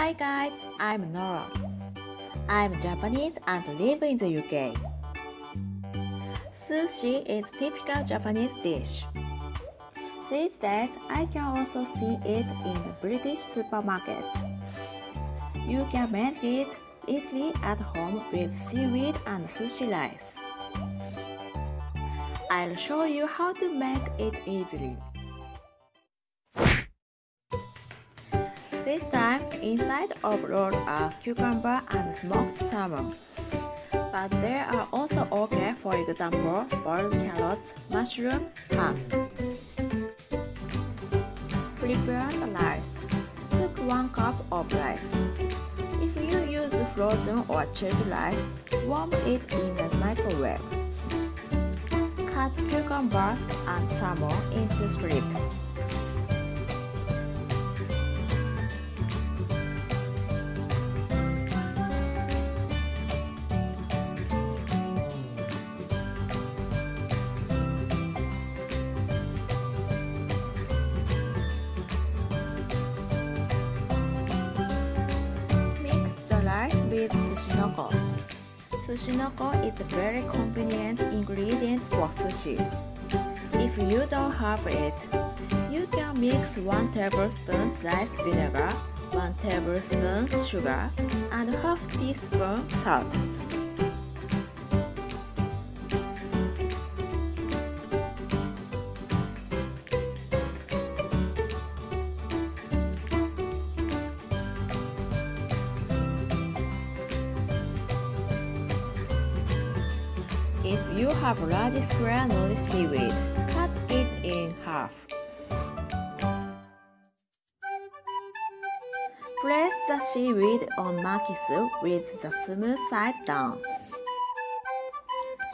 Hi guys, I'm Nora. I'm Japanese and live in the UK. Sushi is a typical Japanese dish. These days, I can also see it in the British supermarkets. You can make it easily at home with seaweed and sushi rice. I'll show you how to make it easily. This time, inside of roll are cucumber and smoked salmon. But there are also okay, for example, boiled carrots, mushroom, ham. Prepare the rice. Cook 1 cup of rice. If you use frozen or chilled rice, warm it in the microwave. Cut cucumbers and salmon into strips. With Sushinoko. Sushinoko is a very convenient ingredient for sushi. If you don't have it, you can mix 1 tablespoon rice vinegar, 1 tablespoon sugar, and half teaspoon salt. If you have large square nori seaweed, cut it in half. Place the seaweed on Makisu with the smooth side down.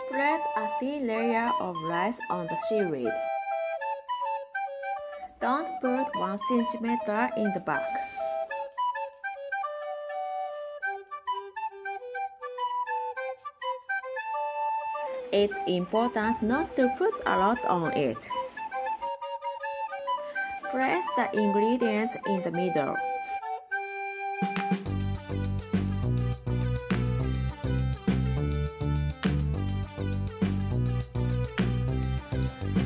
Spread a thin layer of rice on the seaweed. Don't put 1 cm in the back. It's important not to put a lot on it. Place the ingredients in the middle.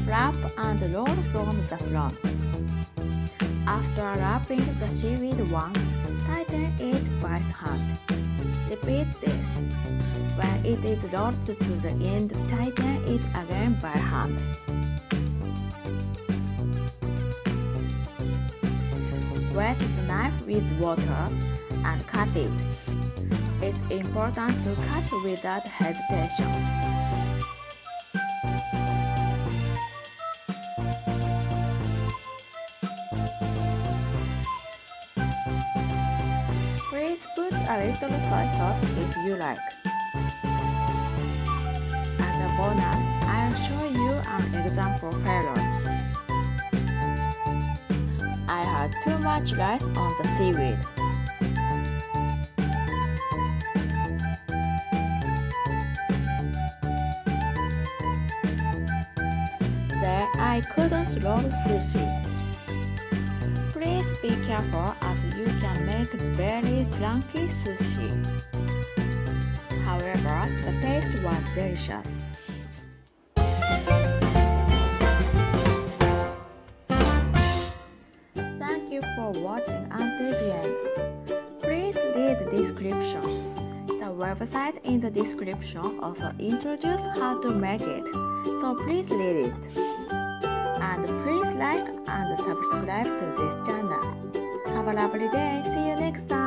Wrap and roll from the front. After wrapping the seaweed once, tighten it by hand. Repeat this. When it is rolled to the end, tighten it again by hand. Wet the knife with water and cut it. It's important to cut without hesitation. Please put a little soy sauce if you like. As a bonus, I'll show you an example failure. I had too much rice on the seaweed. There I couldn't roll sushi. Please be careful as you can make very clunky sushi. However, the taste was delicious. Thank you for watching until the end. Please read the description. The website in the description also introduces how to make it, so please read it. And please like and subscribe to this channel. Have a lovely day. See you next time.